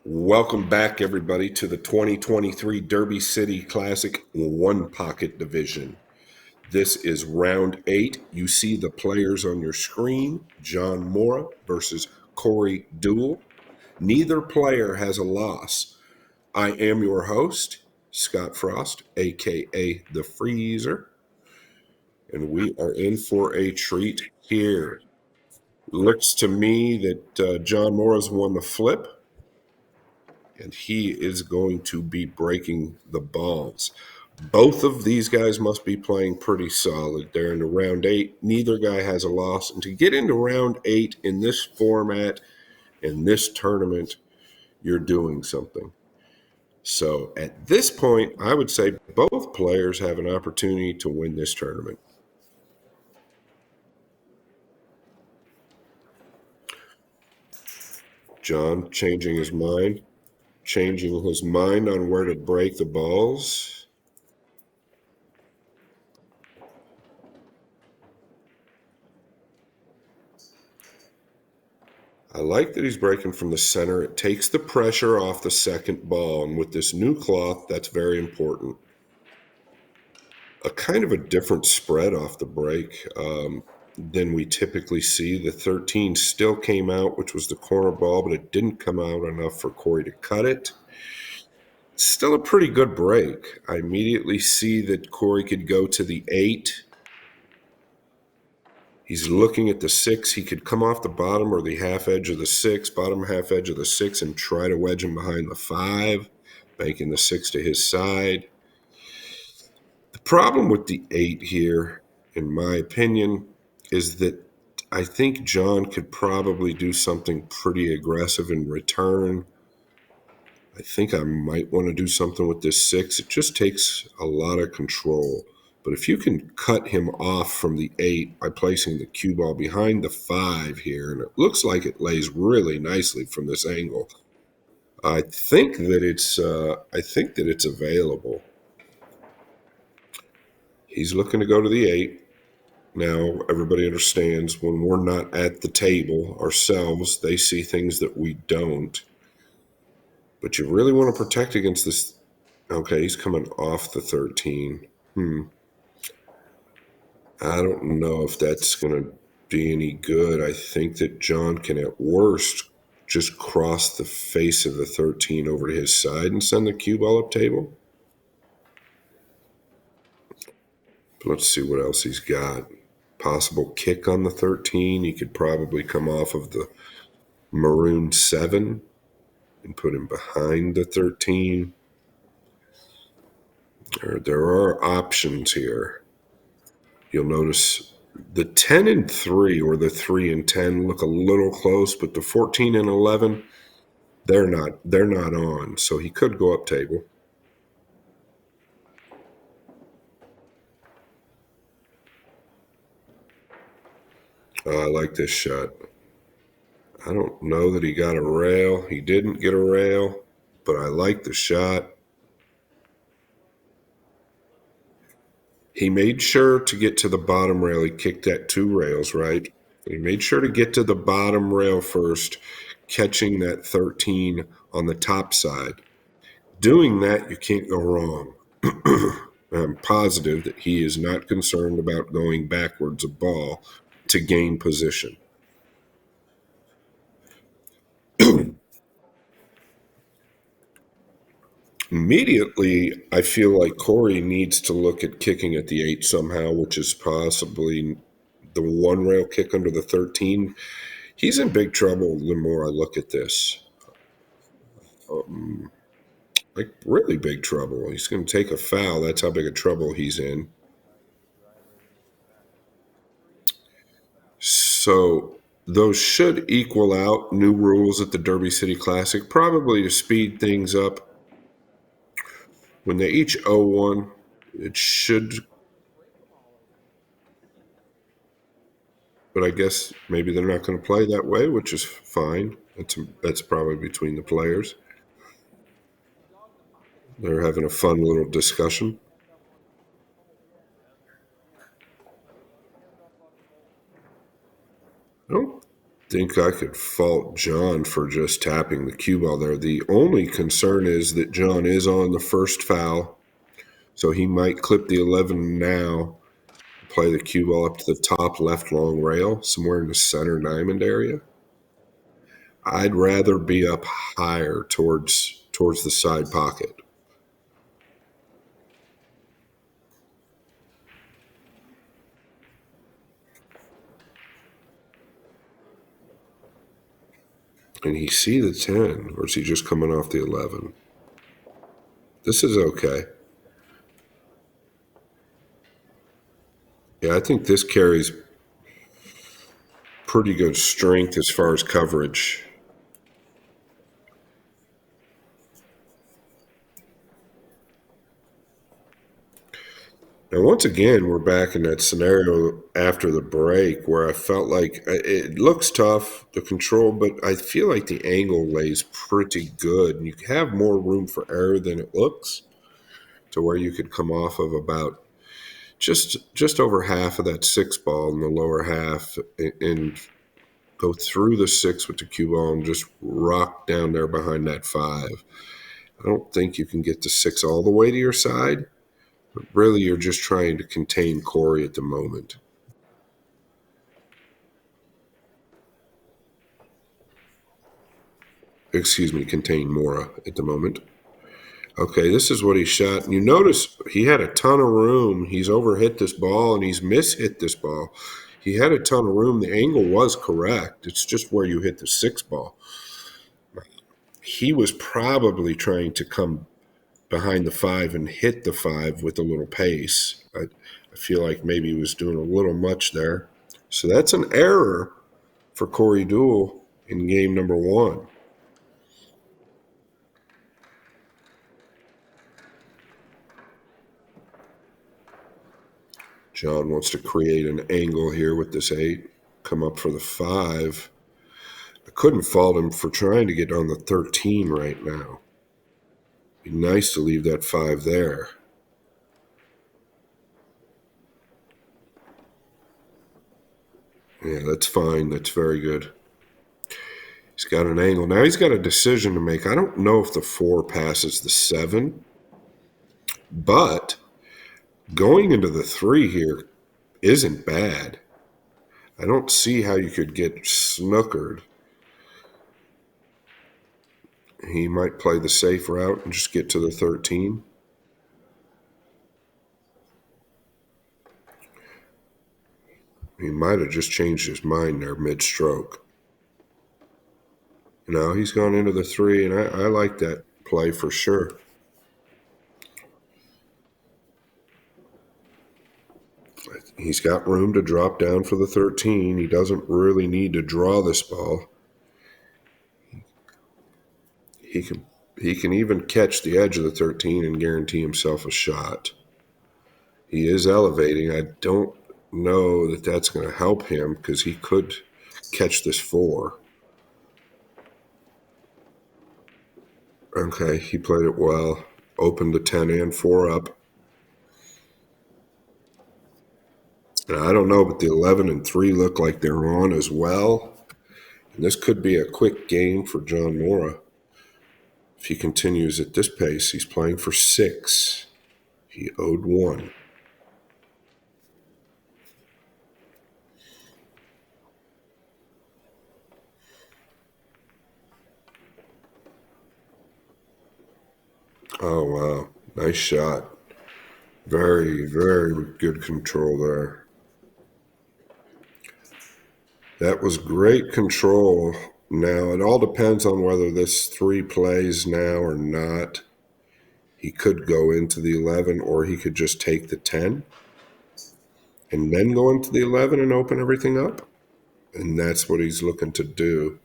Welcome back, everybody, to the 2023 Derby City Classic One Pocket Division. This is round 8. You see the players on your screen. John Morra versus Corey Deuel. Neither player has a loss. I am your host, Scott Frost, aka The Freezer, and we are in for a treat here. Looks to me that John Morra's won the flip, and he is going to be breaking the balls. Both of these guys must be playing pretty solid. They're into round 8. Neither guy has a loss. And to get into round 8 in this format, in this tournament, you're doing something. So at this point, I would say both players have an opportunity to win this tournament. John changing his mind on where to break the balls. I like that he's breaking from the center. It takes the pressure off the second ball. And with this new cloth, that's very important. A kind of a different spread off the break than we typically see. The 13 still came out, which was the corner ball, but it didn't come out enough for Corey to cut it. Still a pretty good break. I immediately see that Corey could go to the 8. He's looking at the 6. He could come off the bottom or the half edge of the 6, bottom half edge of the 6, and try to wedge him behind the 5, banking the 6 to his side. The problem with the 8 here, in my opinion, is that I think John could probably do something pretty aggressive in return. I think I might want to do something with this 6. It just takes a lot of control. But if you can cut him off from the 8 by placing the cue ball behind the 5 here, and it looks like it lays really nicely from this angle, I think that it's available. He's looking to go to the 8. Now, everybody understands when we're not at the table ourselves, they see things that we don't. But you really want to protect against this. Okay, he's coming off the 13. I don't know if that's going to be any good. I think that John can, at worst, just cross the face of the 13 over to his side and send the cue ball up table. But let's see what else he's got. Possible kick on the 13. He could probably come off of the maroon 7 and put him behind the 13. There are options here. You'll notice the 10 and 3 or the 3 and 10 look a little close, but the 14 and 11, they're not on. So he could go up table. I like this shot. I don't know that he got a rail. He didn't get a rail, but I like the shot. He made sure to get to the bottom rail. He kicked at 2 rails, right? He made sure to get to the bottom rail first, catching that 13 on the top side. Doing that, you can't go wrong. I'm positive that he is not concerned about going backwards a ball to gain position. Immediately, I feel like Corey needs to look at kicking at the 8 somehow, which is possibly the 1 rail kick under the 13. He's in big trouble the more I look at this. Like, really big trouble. He's going to take a foul. That's how big a trouble he's in. So those should equal out. New rules at the Derby City Classic, probably to speed things up. When they each owe 1, it should. But I guess maybe they're not going to play that way, which is fine. That's probably between the players. They're having a fun little discussion. Oh, think I could fault John for just tapping the cue ball there. The only concern is that John is on the first foul, so he might clip the 11 now, play the cue ball up to the top left long rail, somewhere in the center diamond area. I'd rather be up higher towards the side pocket. And he see the 10, or is he just coming off the 11? This is okay. Yeah, I think this carries pretty good strength as far as coverage. Now, once again, we're back in that scenario after the break where I felt like it looks tough, the control, but I feel like the angle lays pretty good. And you have more room for error than it looks, to where you could come off of about just over half of that 6 ball in the lower half and go through the 6 with the cue ball and just rock down there behind that 5. I don't think you can get the 6 all the way to your side. But really, you're just trying to contain Corey at the moment. Excuse me, contain Morra at the moment. Okay, this is what he shot. And you notice he had a ton of room. He's overhit this ball and he's mishit this ball. He had a ton of room. The angle was correct. It's just where you hit the 6 ball. He was probably trying to come behind the 5 and hit the 5 with a little pace. I feel like maybe he was doing a little much there. So that's an error for Corey Deuel in game number 1. John wants to create an angle here with this 8, come up for the 5. I couldn't fault him for trying to get on the 13 right now. Be nice to leave that 5 there. Yeah, that's fine. That's very good. He's got an angle. Now he's got a decision to make. I don't know if the 4 passes the 7, but going into the 3 here isn't bad. I don't see how you could get snookered. He might play the safe route and just get to the 13. He might have just changed his mind there mid-stroke. No, he's gone into the 3, and I like that play for sure. He's got room to drop down for the 13. He doesn't really need to draw this ball. He can even catch the edge of the 13 and guarantee himself a shot. He is elevating. I don't know that that's going to help him because he could catch this 4. Okay, he played it well. Opened the 10 and 4 up. And I don't know, but the 11 and 3 look like they're on as well. And this could be a quick game for John Morra. If he continues at this pace, he's playing for 6. He owed 1. Oh, wow. Nice shot. Very, very good control there. That was great control. Now, it all depends on whether this 3 plays now or not. He could go into the 11, or he could just take the 10 and then go into the 11 and open everything up. And that's what he's looking to do.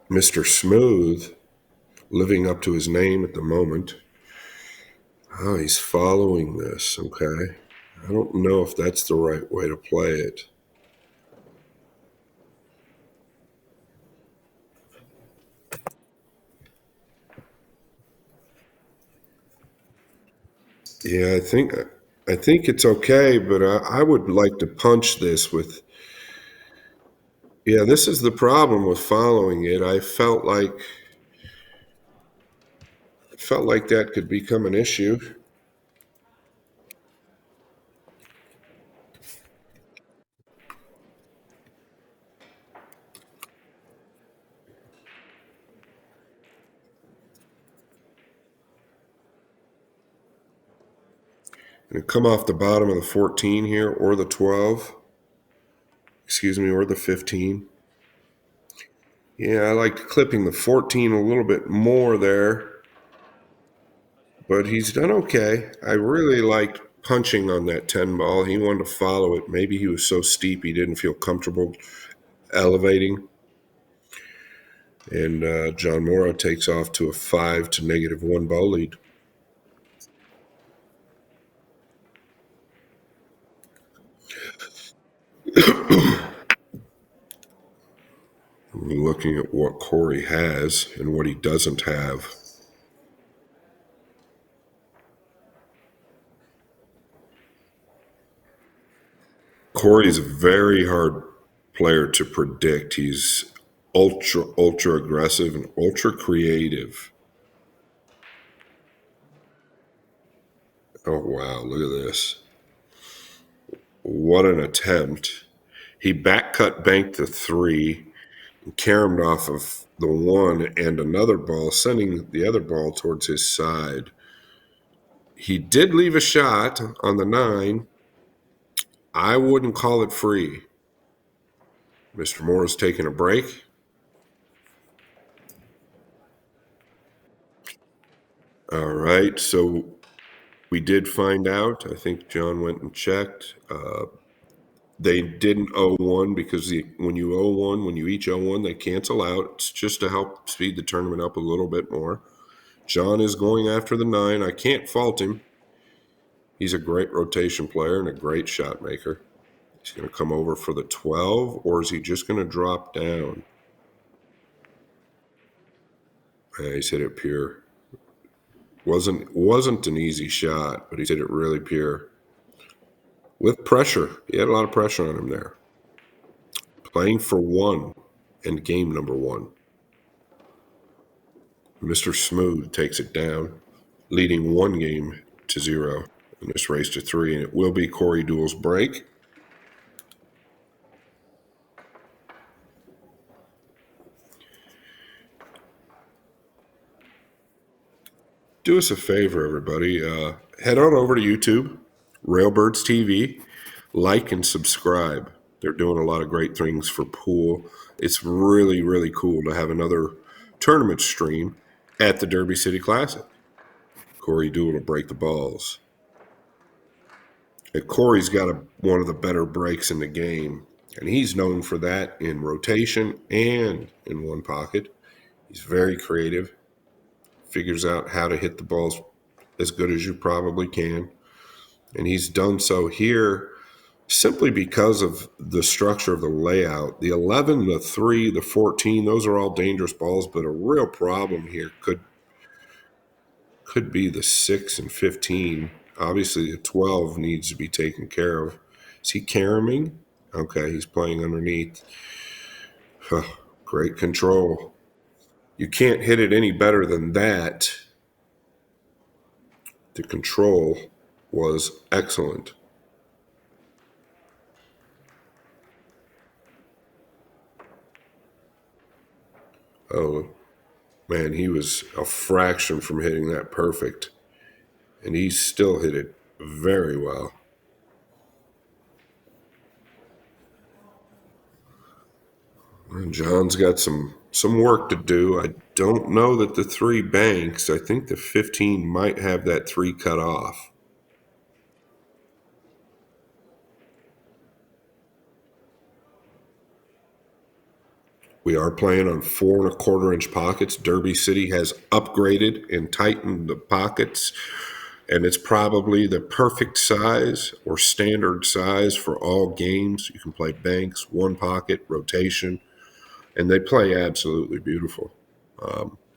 Mr. Smooth, living up to his name at the moment. Oh, he's following this, okay. I don't know if that's the right way to play it. Yeah, I think I think it's okay, but I would like to punch this with. Yeah, this is the problem with following it. I felt like that could become an issue. And come off the bottom of the 14 here, or the 12. Excuse me, or the 15. Yeah, I like clipping the 14 a little bit more there, but he's done okay. I really liked punching on that 10 ball. He wanted to follow it. Maybe he was so steep he didn't feel comfortable elevating. And John Morra takes off to a 5 to -1 ball lead. We're looking at what Corey has and what he doesn't have. Corey's a very hard player to predict. He's ultra aggressive and ultra creative. Oh, wow, look at this. What an attempt. He back cut banked the 3, and caromed off of the 1 and another ball, sending the other ball towards his side. He did leave a shot on the 9. I wouldn't call it free. Mr. Moore is taking a break. All right, so we did find out. I think John went and checked. They didn't owe one because when you owe one, when you each owe one, they cancel out. It's just to help speed the tournament up a little bit more. John is going after the 9. I can't fault him. He's a great rotation player and a great shot maker. He's going to come over for the 12, or is he just going to drop down? Yeah, he's hit it pure. Wasn't an easy shot, but he's hit it really pure. With pressure. He had a lot of pressure on him there. Playing for 1 and game number 1. Mr. Smooth takes it down, leading 1-0 in this race to 3, and it will be Corey Deuel's break. Do us a favor, everybody. Head on over to YouTube, Railbirds TV, like and subscribe. They're doing a lot of great things for pool. It's really, really cool to have another tournament stream at the Derby City Classic. Corey Deuel to break the balls. And Corey's got one of the better breaks in the game, and he's known for that in rotation and in one pocket. He's very creative, figures out how to hit the balls as good as you probably can, and he's done so here simply because of the structure of the layout. The 11, the 3, the 14, those are all dangerous balls, but a real problem here could be the 6 and 15. Obviously, the 12 needs to be taken care of. Is he caroming? Okay, he's playing underneath. Huh, great control. You can't hit it any better than that. The control was excellent. Oh, man, he was a fraction from hitting that perfect, and he still hit it very well. And John's got some work to do. I don't know that the 3 banks. I think the 15 might have that 3 cut off. We are playing on 4 1/4 inch pockets. Derby City has upgraded and tightened the pockets, and it's probably the perfect size or standard size for all games. You can play banks, 1 pocket, rotation, and they play absolutely beautiful.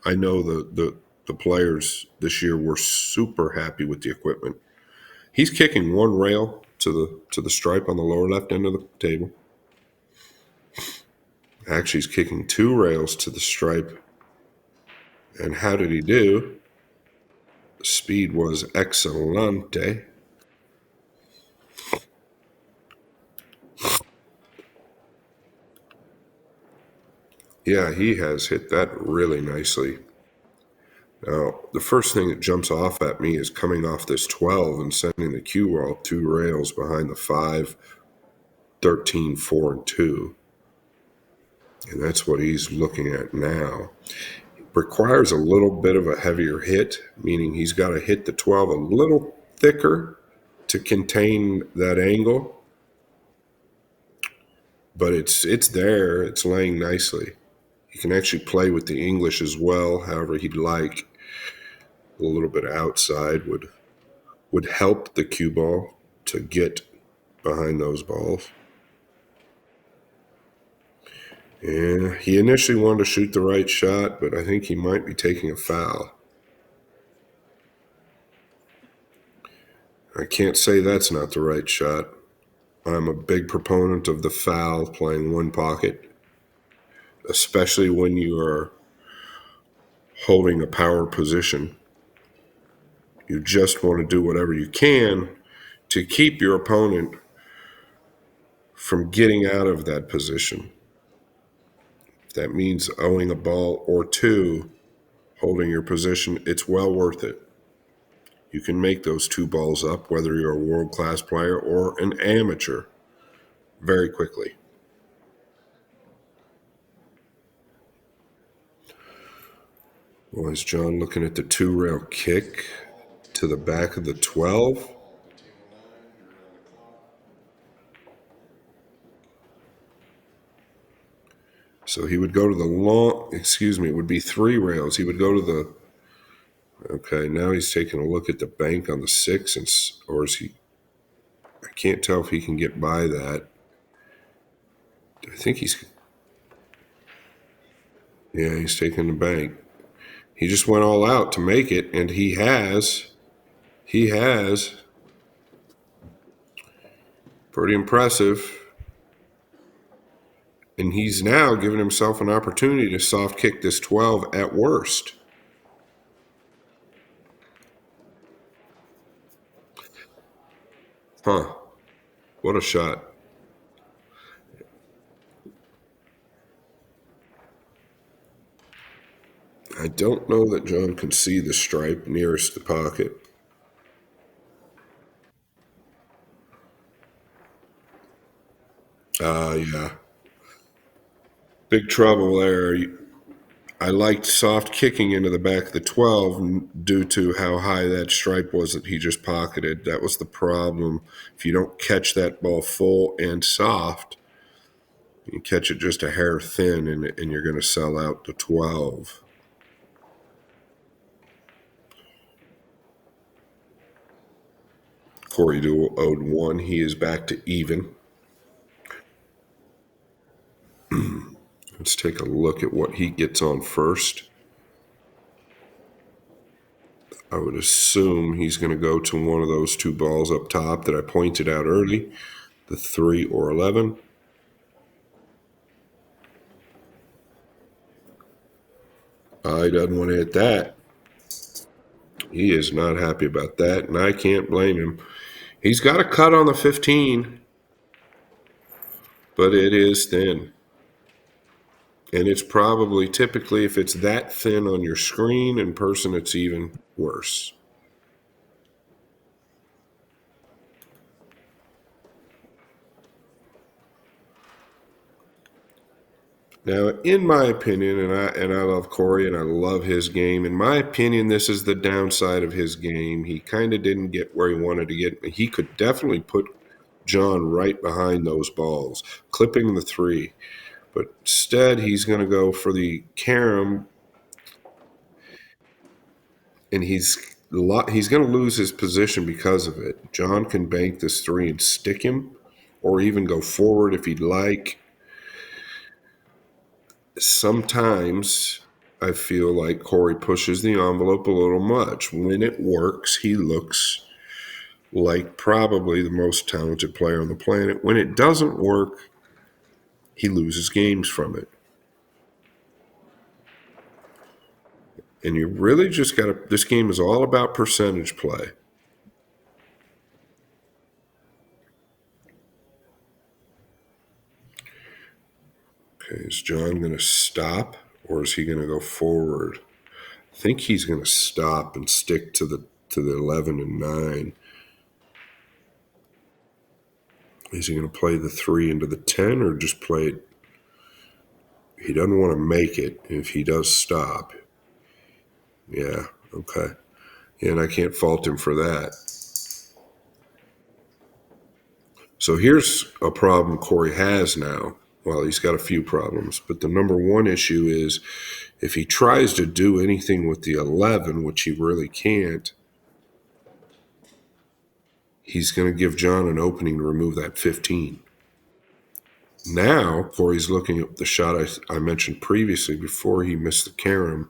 I know the players this year were super happy with the equipment. He's kicking one rail to the stripe on the lower left end of the table. Actually, he's kicking two rails to the stripe. And how did he do? The speed was excelente. Yeah, he has hit that really nicely. Now, the first thing that jumps off at me is coming off this 12 and sending the cue ball two rails behind the 5, 13, 4, and 2. And that's what he's looking at now. Requires a little bit of a heavier hit, meaning he's got to hit the 12 a little thicker to contain that angle. But it's there. It's laying nicely. He can actually play with the English as well, however he'd like. A little bit outside would help the cue ball to get behind those balls. Yeah, he initially wanted to shoot the right shot, but I think he might be taking a foul. I can't say that's not the right shot. I'm a big proponent of the foul playing one pocket, especially when you are holding a power position. You just want to do whatever you can to keep your opponent from getting out of that position. If that means owing a ball or two, holding your position, it's well worth it. You can make those two balls up, whether you're a world-class player or an amateur, very quickly. Well, is John looking at the two-rail kick to the back of the 12? So he would go to the it would be three rails. He would go to the, okay, now he's taking a look at the bank on the 6, or is he, I can't tell if he can get by that. I think he's taking the bank. He just went all out to make it, and he has. Pretty impressive. And he's now given himself an opportunity to soft kick this 12 at worst. Huh. What a shot. I don't know that John can see the stripe nearest the pocket. Yeah. Big trouble there. I liked soft kicking into the back of the 12 due to how high that stripe was that he just pocketed. That was the problem. If you don't catch that ball full and soft, you catch it just a hair thin, and you're going to sell out the 12. Corey Deuel owed 1. He is back to even. Let's take a look at what he gets on first. I would assume he's going to go to one of those two balls up top that I pointed out early, the 3 or 11. He doesn't want to hit that. He is not happy about that, and I can't blame him. He's got a cut on the 15, but it is thin. And it's probably, typically, if it's that thin on your screen, in person, it's even worse. Now, in my opinion, and I love Corey and I love his game. In my opinion, this is the downside of his game. He kind of didn't get where he wanted to get. He could definitely put John right behind those balls, clipping the 3. But instead, he's going to go for the carom, and he's going to lose his position because of it. John can bank this 3 and stick him, or even go forward if he'd like. Sometimes I feel like Corey pushes the envelope a little much. When it works, he looks like probably the most talented player on the planet. When it doesn't work, he loses games from it. And you really just got to, this game is all about percentage play. Okay, is John going to stop or is he going to go forward? I think he's going to stop and stick to the 11 and 9. Is he going to play the 3 into the 10 or just play it? He doesn't want to make it if he does stop. Yeah, okay. And I can't fault him for that. So here's a problem Corey has now. Well, he's got a few problems, but the number one issue is if he tries to do anything with the 11, which he really can't, he's going to give John an opening to remove that 15. Now, Corey's looking at the shot I mentioned previously before he missed the carom,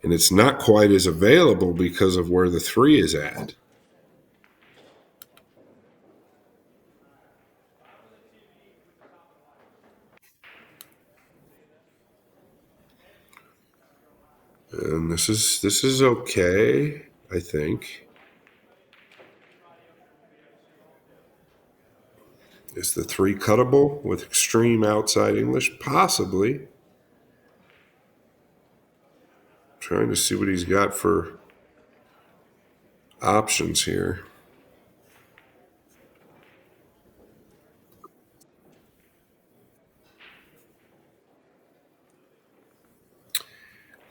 and it's not quite as available because of where the 3 is at. And this is okay, I think. Is the 3 cuttable with extreme outside English? Possibly. Trying to see what he's got for options here.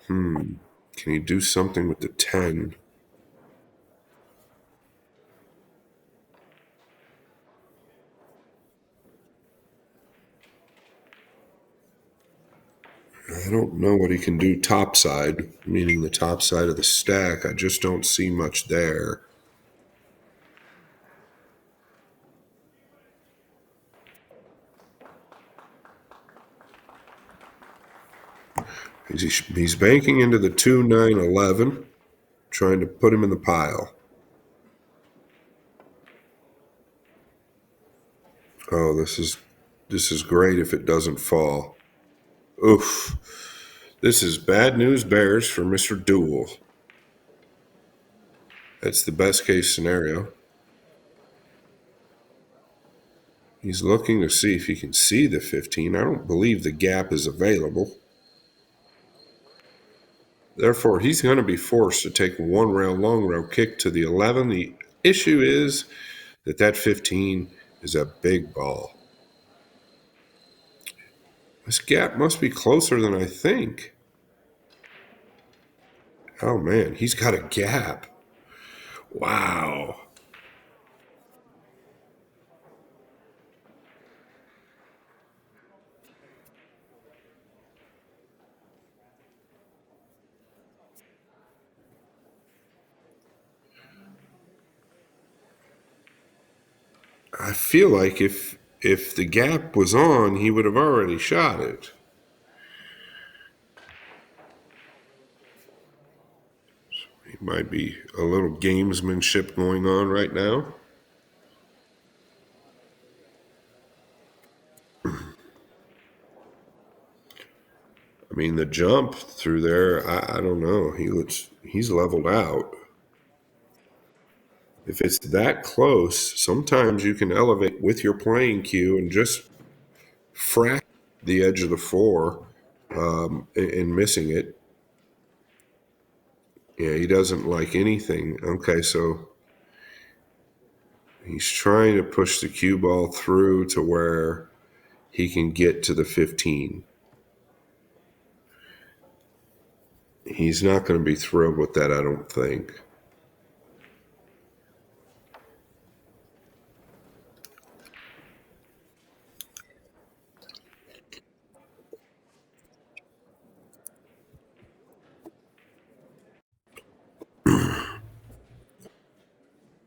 Can he do something with the 10? I don't know what he can do topside, meaning the top side of the stack. I just don't see much there. He's banking into the 2, 9, 11, trying to put him in the pile. Oh, this is great if it doesn't fall. Oof. This is bad news bears for Mr. Deuel. That's the best case scenario. He's looking to see if he can see the 15. I don't believe the gap is available. Therefore, he's going to be forced to take a one rail, long rail kick to the 11. The issue is that 15 is a big ball. This gap must be closer than I think. Oh, man, he's got a gap. Wow. I feel like if the gap was on, he would have already shot it. He might be a little gamesmanship going on right now. I mean, the jump through there, I don't know. He's leveled out. If it's that close, sometimes you can elevate with your playing cue and just frack the edge of the 4 and missing it. Yeah, he doesn't like anything. Okay, so he's trying to push the cue ball through to where he can get to the 15. He's not going to be thrilled with that, I don't think.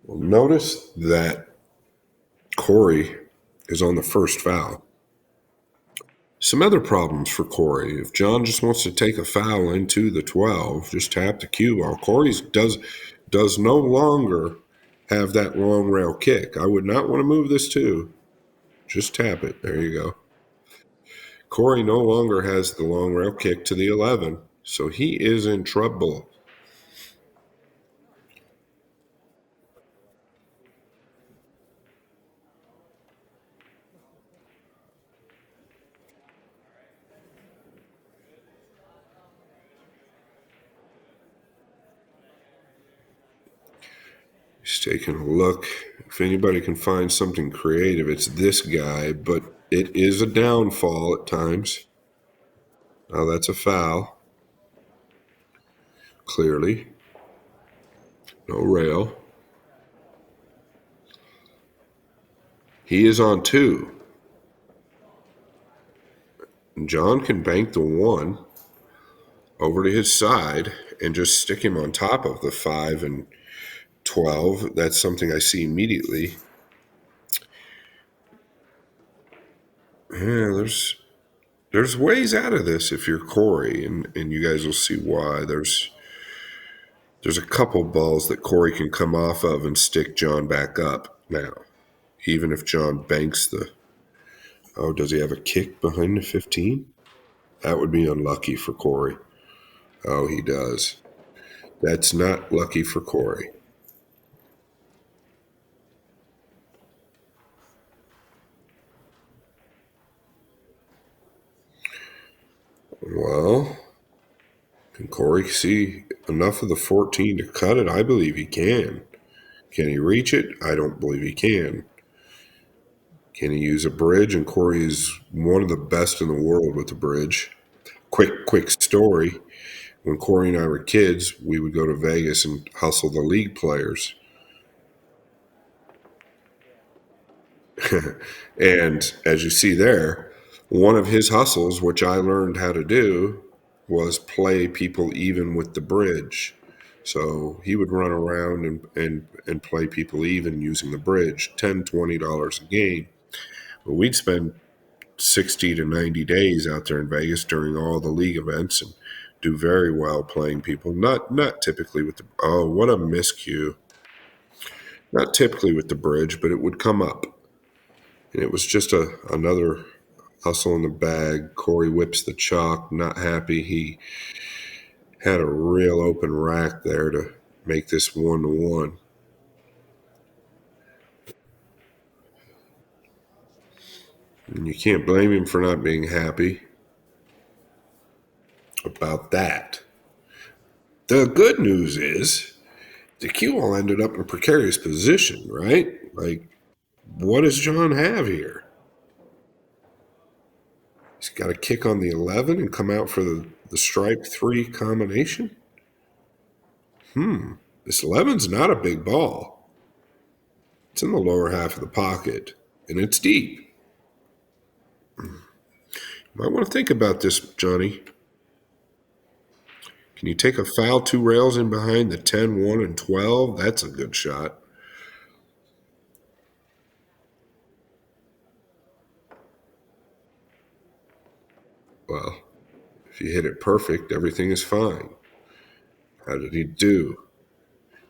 Well, notice that Corey is on the first foul. Some other problems for Corey. If John just wants to take a foul into the 12, just tap the cue ball. Corey's does no longer have that long rail kick. I would not want to move this too. Just tap it. There you go. Corey no longer has the long rail kick to the 11, so he is in trouble. He's taking a look. If anybody can find something creative, it's this guy, but it is a downfall at times. Now that's a foul, clearly. No rail. He is on two. And John can bank the one over to his side and just stick him on top of the 5 and 12. That's something I see immediately. Yeah, there's ways out of this if you're Corey, and you guys will see why. There's a couple balls that Corey can come off of and stick John back up now. Even if John banks the. Oh, does he have a kick behind the 15? That would be unlucky for Corey. Oh, he does. That's not lucky for Corey. Well, can Corey see enough of the 14 to cut it? I believe he can. Can he reach it? I don't believe he can. Can he use a bridge? And Corey is one of the best in the world with the bridge. Quick story. When Corey and I were kids, we would go to Vegas and hustle the league players. And as you see there, one of his hustles, which I learned how to do, was play people even with the bridge. So he would run around and play people even using the bridge, $10, $20 a game. But we'd spend 60 to 90 days out there in Vegas during all the league events and do very well playing people. Not typically with the what a miscue. Not typically with the bridge, but it would come up. And it was just another hustle in the bag. Corey whips the chalk, not happy. He had a real open rack there to make this 1-1. And you can't blame him for not being happy about that. The good news is the Deuel ended up in a precarious position, right? Like, what does John have here? He's got to kick on the 11 and come out for the strike 3 combination? This 11's not a big ball. It's in the lower half of the pocket, and it's deep. You might want to think about this, Johnny. Can you take a foul 2 rails in behind the 10, 1, and 12? That's a good shot. Well, if you hit it perfect, everything is fine. How did he do?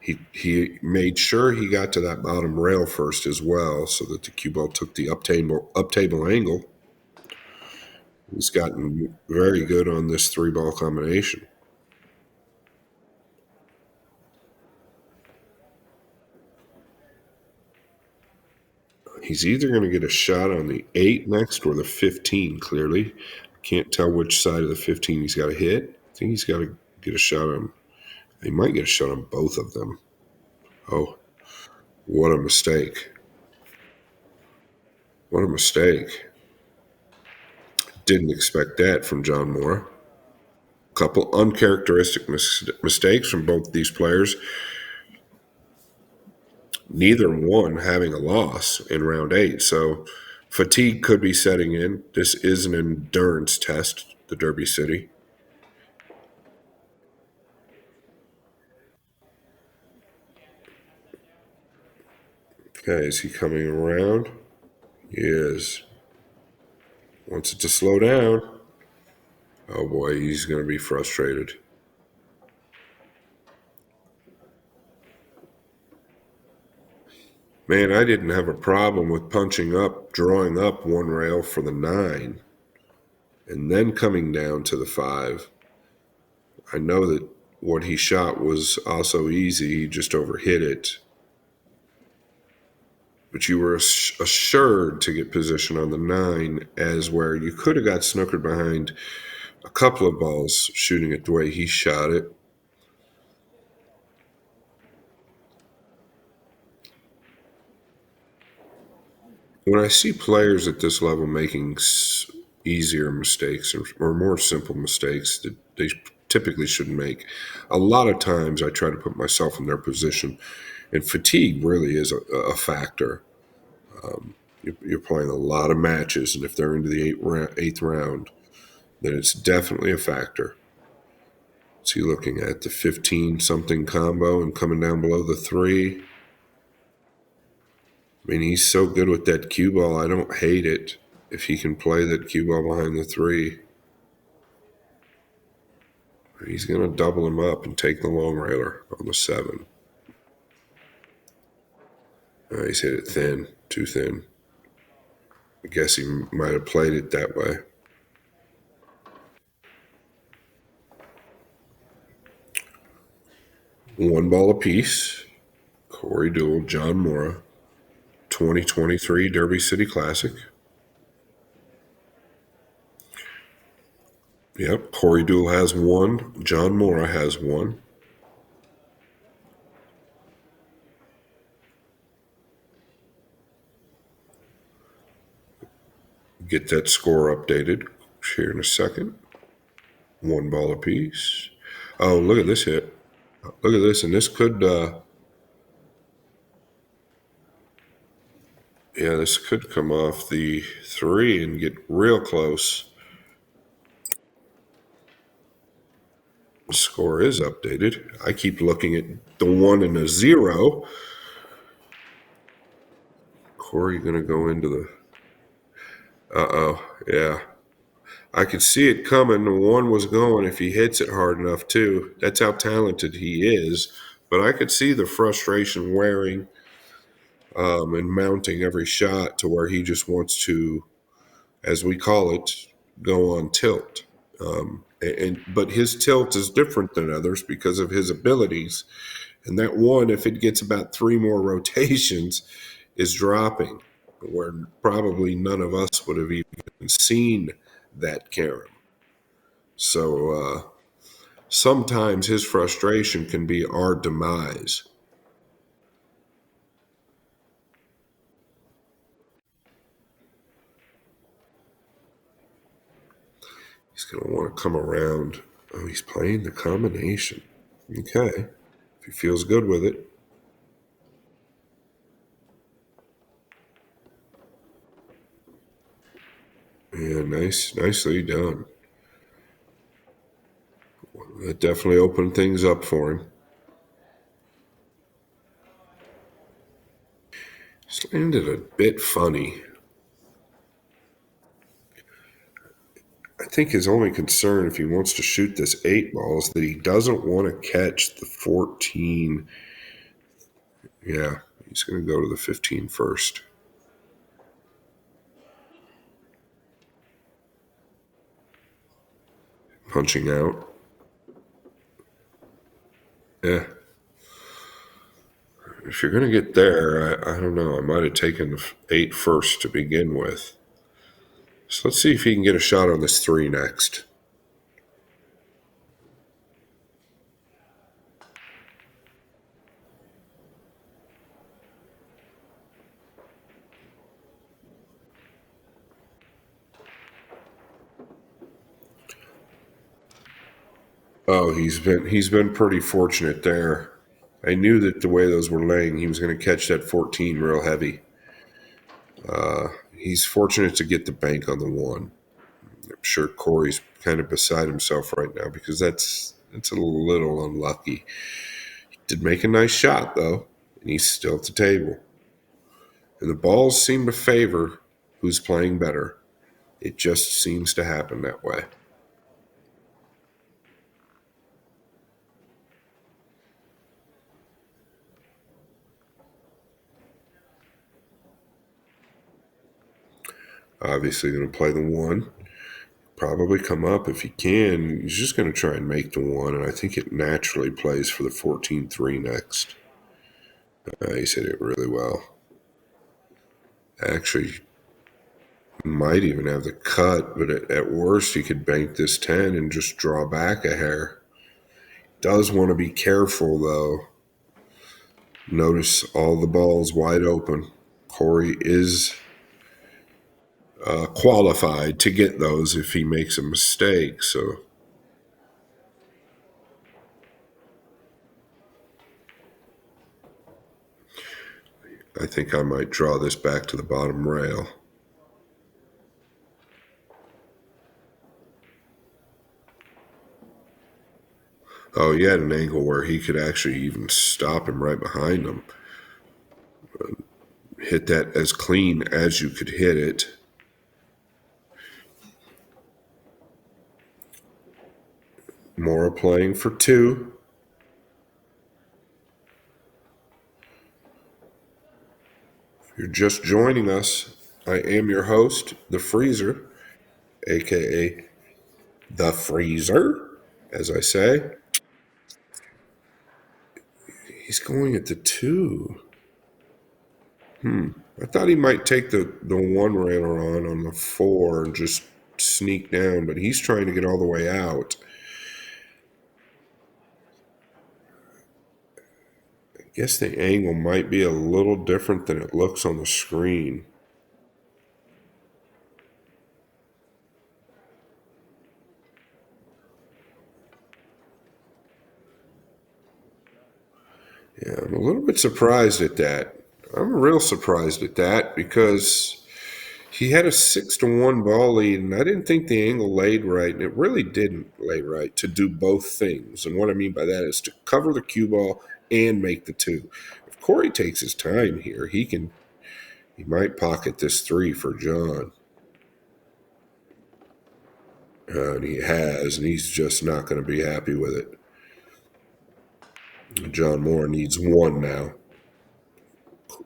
He made sure he got to that bottom rail first as well, so that the cue ball took the up table angle. He's gotten very good on this 3-ball combination. He's either going to get a shot on the 8 next or the 15, clearly. Can't tell which side of the 15 he's got to hit. I think he's got to get a shot on. He might get a shot on both of them. Oh, what a mistake. What a mistake. Didn't expect that from John Morra. Couple uncharacteristic mistakes from both these players. Neither one having a loss in round 8. So fatigue could be setting in. This is an endurance test, the Derby City. Okay, is he coming around? He is. Wants it to slow down. Oh boy, he's going to be frustrated. Man, I didn't have a problem with punching up, drawing up one rail for the 9, and then coming down to the 5. I know that what he shot was also easy, he just overhit it. But you were assured to get position on the 9, as where you could have got snookered behind a couple of balls shooting it the way he shot it. When I see players at this level making easier mistakes or more simple mistakes that they typically shouldn't make, a lot of times I try to put myself in their position, and fatigue really is a factor. You're playing a lot of matches, and if they're into the eighth round, then it's definitely a factor. So you're looking at the 15 something combo and coming down below the 3. I mean, he's so good with that cue ball. I don't hate it if he can play that cue ball behind the 3. He's going to double him up and take the long railer on the 7. He's hit it thin, too thin. I guess he might have played it that way. One ball apiece. Corey Deuel, John Morra, 2023 Derby City Classic. Yep, Corey Deuel has one. John Morra has one. Get that score updated here in a second. One ball apiece. Oh, look at this hit. Look at this, and this could, this could come off the 3 and get real close. The score is updated. I keep looking at the 1 and a 0. Corey going to go into the. Yeah. I could see it coming. The 1 was going if he hits it hard enough, too. That's how talented he is. But I could see the frustration wearing and mounting every shot to where he just wants to, as we call it, go on tilt. But his tilt is different than others because of his abilities. And that 1, if it gets about 3 more rotations, is dropping, where probably none of us would have even seen that carom. So sometimes his frustration can be our demise. He's going to want to come around. Oh, he's playing the combination. Okay. If he feels good with it. Yeah, nicely done. That definitely opened things up for him. He's landed a bit funny. I think his only concern, if he wants to shoot this 8 ball, is that he doesn't want to catch the 14. Yeah, he's going to go to the 15 first. Punching out. Yeah. If you're going to get there, I don't know. I might have taken the 8 first to begin with. So let's see if he can get a shot on this 3 next. Oh, he's been pretty fortunate there. I knew that the way those were laying, he was going to catch that 14 real heavy. He's fortunate to get the bank on the 1. I'm sure Corey's kind of beside himself right now because that's a little unlucky. He did make a nice shot though, and he's still at the table. And the balls seem to favor who's playing better. It just seems to happen that way. Obviously, going to play the one. Probably come up if he can. He's just going to try and make the one, and I think it naturally plays for the 14-3 next. He's hit it really well. Actually, might even have the cut, but at worst, he could bank this 10 and just draw back a hair. Does want to be careful, though. Notice all the balls wide open. Corey is qualified to get those if he makes a mistake, so I think I might draw this back to the bottom rail. Oh, he had an angle where he could actually even stop him right behind him. Hit that as clean as you could hit it. Morra playing for two. If you're just joining us, I am your host, the Freezer, aka the Freezer, as I say. He's going at the two. I thought he might take the one railer on the four and just sneak down, but he's trying to get all the way out. I guess the angle might be a little different than it looks on the screen. Yeah, I'm a little bit surprised at that. I'm real surprised at that because he had a 6-1 ball lead, and I didn't think the angle laid right, and it really didn't lay right to do both things. And what I mean by that is to cover the cue ball and make the two. If Corey takes his time here, he might pocket this three for John. And he has, and he's just not going to be happy with it. John Morra needs one now.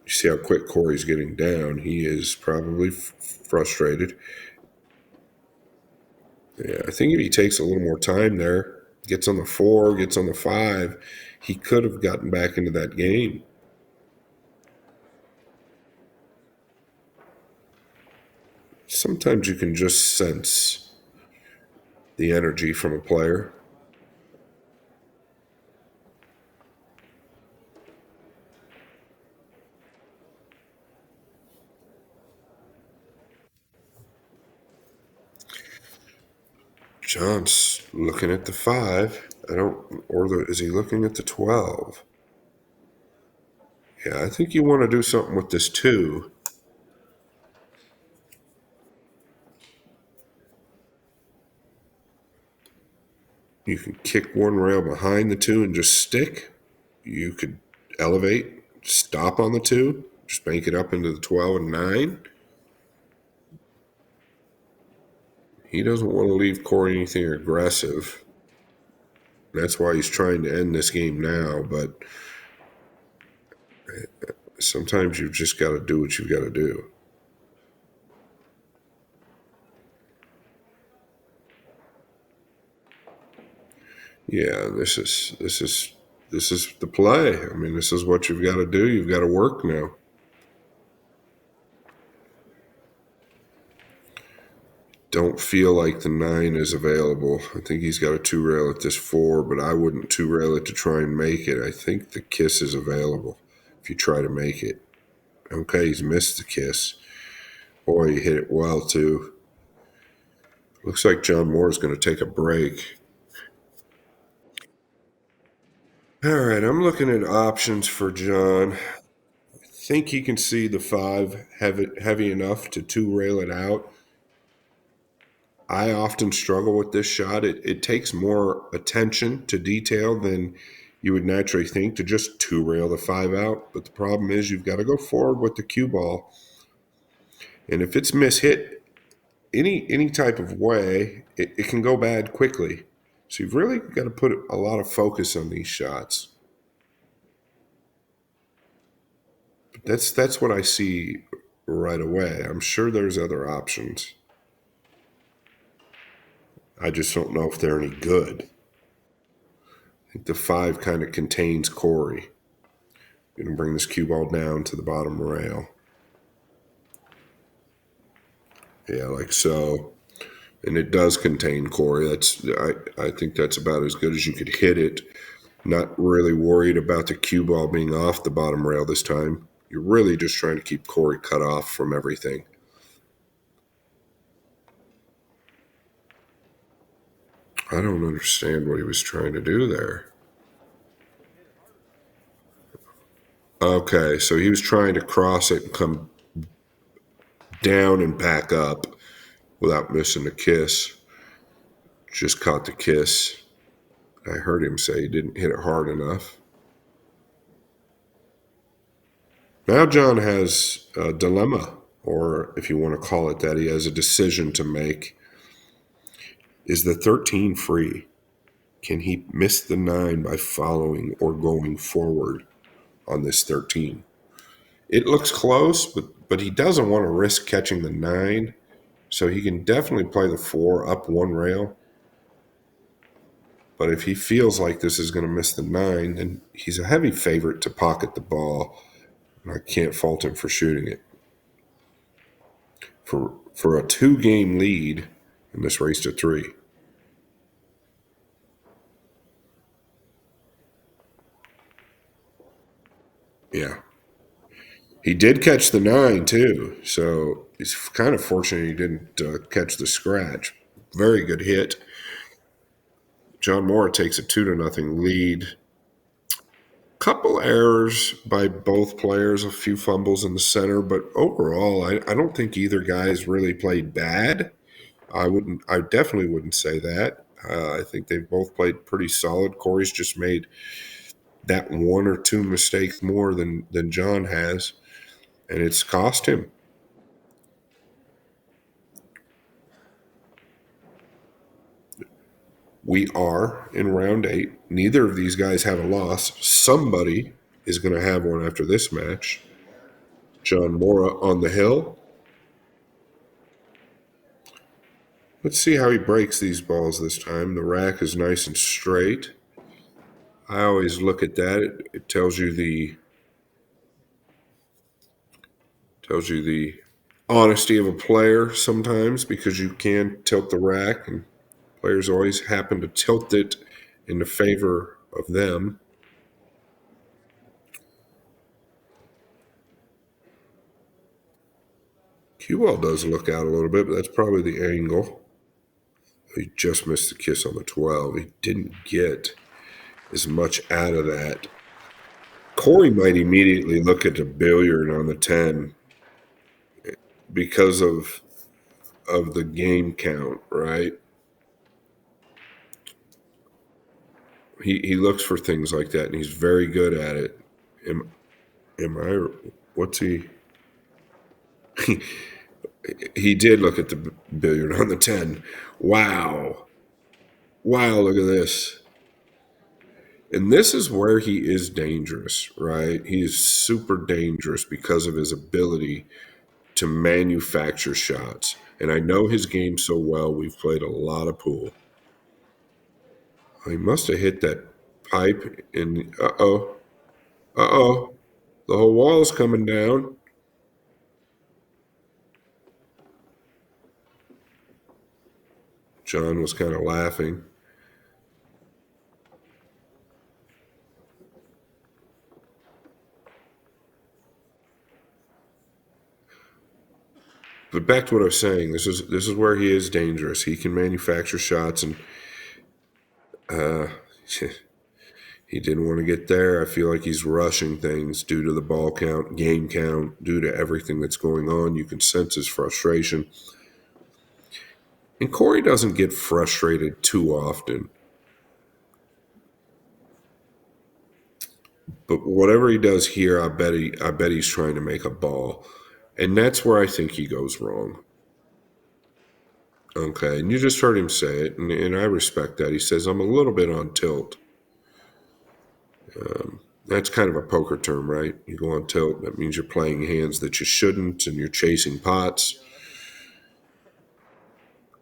You see how quick Corey's getting down. He is probably frustrated. Yeah, I think if he takes a little more time there, gets on the four, gets on the five, he could have gotten back into that game. Sometimes you can just sense the energy from a player. John's looking at the five. Is he looking at the 12? Yeah, I think you want to do something with this two. You can kick one rail behind the two and just stick. You could elevate, stop on the two, just bank it up into the 12 and 9. He doesn't want to leave Corey anything aggressive. That's why he's trying to end this game now, but sometimes you've just got to do what you've got to do. Yeah, this is the play. I mean, this is what you've got to do. You've got to work now. Don't feel like the 9 is available. I think he's got a two rail at this 4, but I wouldn't two rail it to try and make it. I think the kiss is available if you try to make it. Okay, he's missed the kiss. Boy, he hit it well too. Looks like John Moore is going to take a break. All right, I'm looking at options for John. I think he can see the 5 heavy enough to two rail it out. I often struggle with this shot. It takes more attention to detail than you would naturally think to just two rail the 5 out. But the problem is you've got to go forward with the cue ball. And if it's mishit any type of way, it can go bad quickly. So you've really got to put a lot of focus on these shots. But that's what I see right away. I'm sure there's other options. I just don't know if they're any good. I think the 5 kind of contains Corey. I'm going to bring this cue ball down to the bottom rail. Yeah, like so. And it does contain Corey. I think that's about as good as you could hit it. Not really worried about the cue ball being off the bottom rail this time. You're really just trying to keep Corey cut off from everything. I don't understand what he was trying to do there. Okay, so he was trying to cross it and come down and back up without missing a kiss. Just caught the kiss. I heard him say he didn't hit it hard enough. Now John has a dilemma, or if you want to call it that, he has a decision to make. Is the 13 free? Can he miss the 9 by following or going forward on this 13? It looks close, but he doesn't want to risk catching the 9, so he can definitely play the 4 up one rail. But if he feels like this is going to miss the 9, then he's a heavy favorite to pocket the ball, and I can't fault him for shooting it. For a 2-game lead in this race to 3. Yeah. He did catch the 9, too, so he's kind of fortunate he didn't catch the scratch. Very good hit. John Morra takes a 2-0 lead. Couple errors by both players, a few fumbles in the center, but overall, I don't think either guy's really played bad. I definitely wouldn't say that. I think they've both played pretty solid. Corey's just made that 1 or 2 mistakes more than John has, and it's cost him. We are in round 8. Neither of these guys have a loss. Somebody is going to have one after this match. John Morra on the hill. Let's see how he breaks these balls this time. The rack is nice and straight. I always look at that. It tells you the honesty of a player sometimes, because you can tilt the rack and players always happen to tilt it in the favor of them. Cue ball does look out a little bit, but that's probably the angle. He just missed the kiss on the 12. He didn't get as much out of that. Corey might immediately look at the billiard on the 10 because of the game count, right? He looks for things like that, and he's very good at it. Am I? What's he? He did look at the billiard on the 10. Wow. Wow, look at this. And this is where he is dangerous, right? He is super dangerous because of his ability to manufacture shots. And I know his game so well. We've played a lot of pool. He must have hit that pipe and uh-oh. Uh-oh. The whole wall's coming down. John was kind of laughing. But back to what I was saying, this is where he is dangerous. He can manufacture shots, and he didn't want to get there. I feel like he's rushing things due to the ball count, game count, due to everything that's going on. You can sense his frustration. And Corey doesn't get frustrated too often. But whatever he does here, I bet he's trying to make a ball. And that's where I think he goes wrong. Okay, and you just heard him say it, and I respect that. He says, I'm a little bit on tilt. That's kind of a poker term, right? You go on tilt. That means you're playing hands that you shouldn't, and you're chasing pots.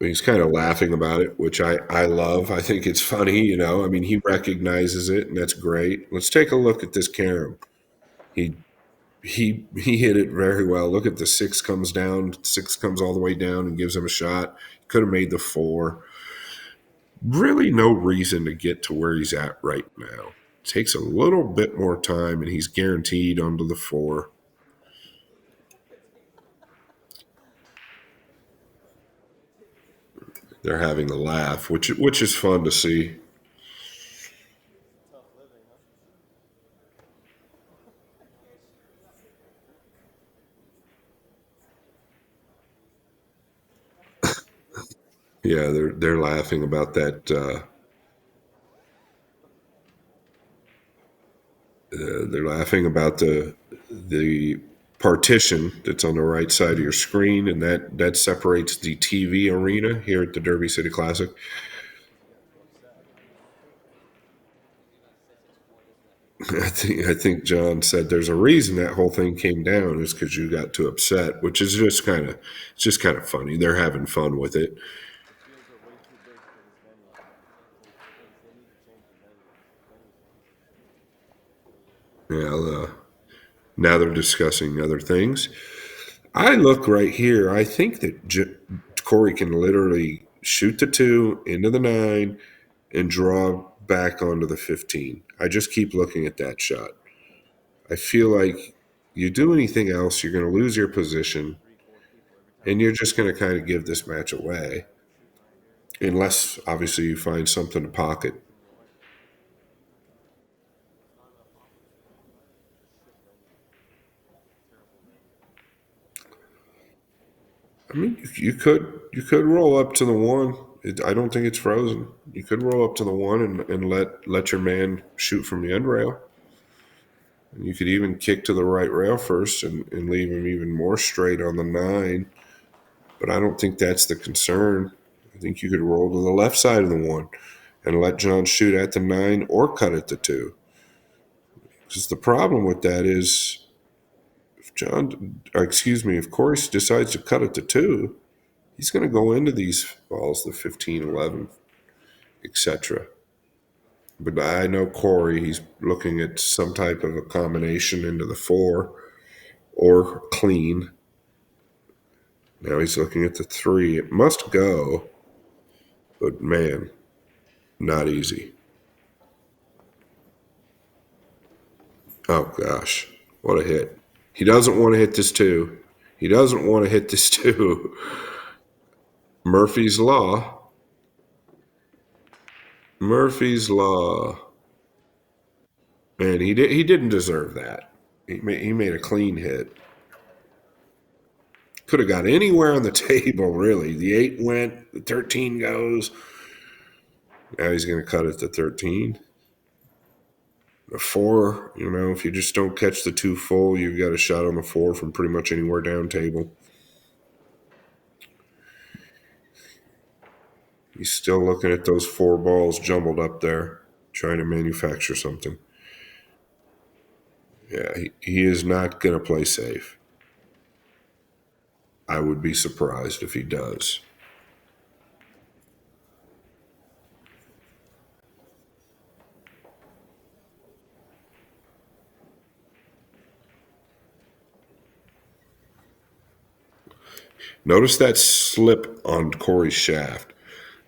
He's kind of laughing about it, which I love. I think it's funny, you know. I mean, he recognizes it, and that's great. Let's take a look at this carom. He he hit it very well. Look at the six comes down, six comes all the way down, and gives him a shot. Could have made the four. Really, no reason to get to where he's at right now. Takes a little bit more time, and he's guaranteed onto the four. They're having a laugh, which is fun to see. Yeah, they're laughing about that. They're laughing about the partition that's on the right side of your screen, and that separates the TV arena here at the Derby City Classic. I think John said there's a reason that whole thing came down is because you got too upset, which is just kind of funny. They're having fun with it. Yeah, now they're discussing other things. I look right here. I think that Corey can literally shoot the two into the nine and draw back onto the 15. I just keep looking at that shot. I feel like you do anything else, you're going to lose your position, and you're just going to kind of give this match away, unless obviously you find something to pocket. I mean, you could roll up to the one. I don't think it's frozen. You could roll up to the one and let your man shoot from the end rail. And you could even kick to the right rail first and leave him even more straight on the nine. But I don't think that's the concern. I think you could roll to the left side of the one and let John shoot at the nine or cut it to two. Because the problem with that is if if Corey decides to cut it to two, he's going to go into these balls, the 15, 11, etc. But I know Corey, he's looking at some type of a combination into the four or clean. Now he's looking at the three. It must go, but man, not easy. Oh gosh, what a hit. He doesn't want to hit this two. He doesn't want to hit this two. Murphy's Law. Murphy's Law. Man, he didn't deserve that. He made a clean hit. Could have got anywhere on the table, really. The 8 went, the 13 goes. Now he's going to cut it to 13. The 4, if you just don't catch the 2 full, you've got a shot on the 4 from pretty much anywhere down table. He's still looking at those 4 balls jumbled up there, trying to manufacture something. Yeah, he is not going to play safe. I would be surprised if he does. Notice that slip on Corey's shaft.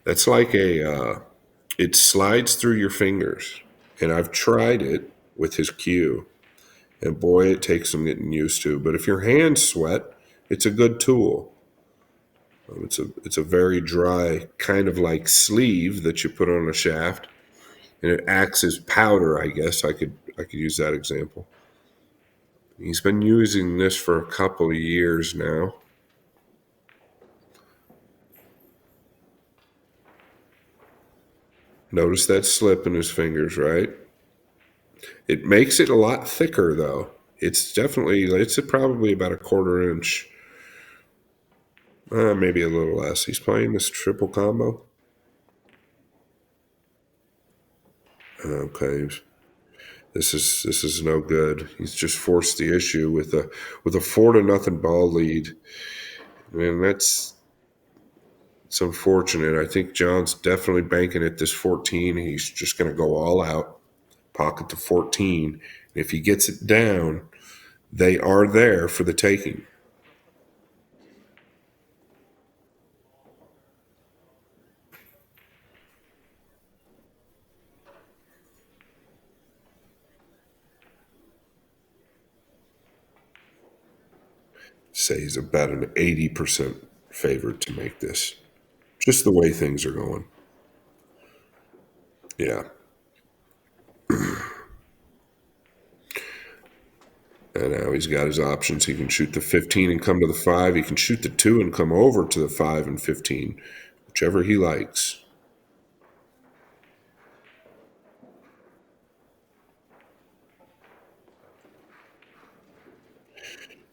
That's like it slides through your fingers. And I've tried it with his cue. And boy, it takes some getting used to. But if your hands sweat, it's a good tool. It's a very dry, kind of like sleeve that you put on a shaft, and it acts as powder. I guess I could use that example. He's been using this for a couple of years now. Notice that slip in his fingers, right? It makes it a lot thicker, though. It's probably about a quarter inch, maybe a little less. He's playing this triple combo. Okay, This is no good. He's just forced the issue with a 4-0 ball lead. And it's unfortunate. I think John's definitely banking at this 14. He's just going to go all out, pocket to 14. If he gets it down, they are there for the taking. Say he's about an 80% favorite to make this. Just the way things are going. Yeah. And now he's got his options. He can shoot the 15 and come to the 5. He can shoot the 2 and come over to the 5 and 15, whichever he likes.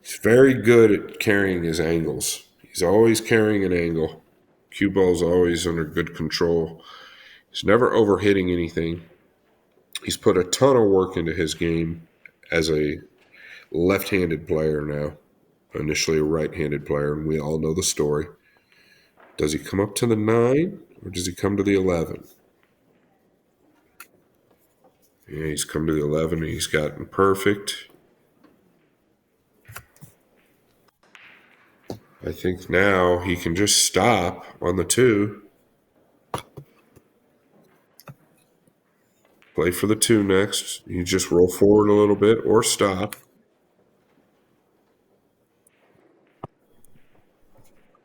He's very good at carrying his angles. He's always carrying an angle. Cue ball's always under good control. He's never overhitting anything. He's put a ton of work into his game as a left-handed player now. Initially a right-handed player, and we all know the story. Does he come up to the 9 or does he come to the 11? Yeah, he's come to the 11 and he's gotten perfect. I think now he can just stop on the 2. Play for the 2 next. You just roll forward a little bit or stop.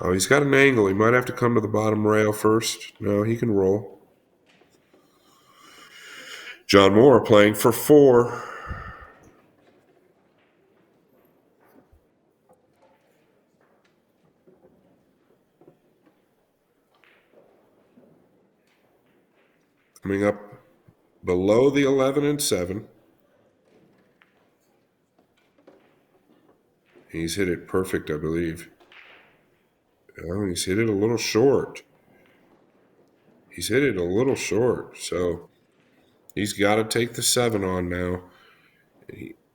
Oh, he's got an angle. He might have to come to the bottom rail first. No, he can roll. John Morra playing for 4. Coming up below the 11 and 7. He's hit it perfect, I believe. Oh, he's hit it a little short. He's hit it a little short, so he's got to take the 7 on now.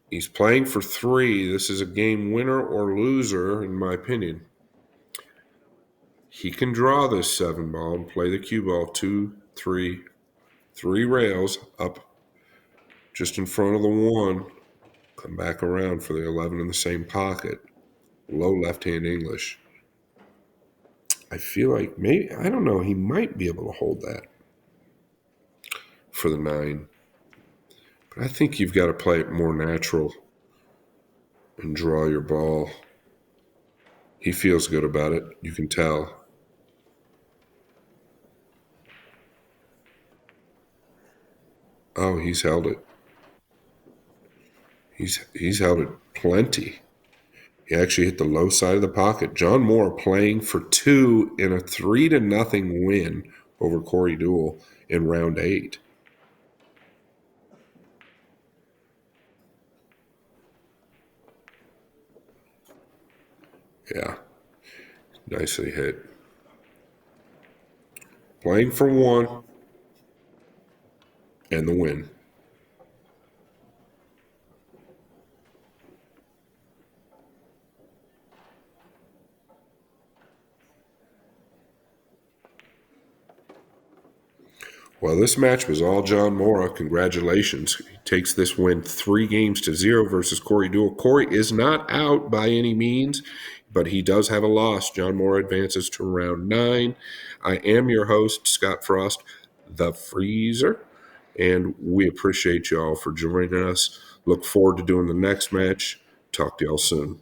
He's playing for 3. This is a game winner or loser, in my opinion. He can draw this 7 ball and play the cue ball 2, 3, 3 rails up just in front of the 1. Come back around for the 11 in the same pocket. Low left-hand English. I feel like maybe, I don't know, he might be able to hold that for the 9. But I think you've got to play it more natural and draw your ball. He feels good about it. You can tell. Oh, he's held it. He's held it plenty. He actually hit the low side of the pocket. John Morra playing for 2 in a 3-0 win over Corey Deuel in round 8. Yeah, nicely hit. Playing for 1 and the win. Well, this match was all John Morra. Congratulations. He takes this win 3-0 versus Corey Deuel. Corey is not out by any means, but he does have a loss. John Morra advances to round 9. I am your host, Scott Frost, the Freezer, and we appreciate you all for joining us. Look forward to doing the next match. Talk to y'all soon.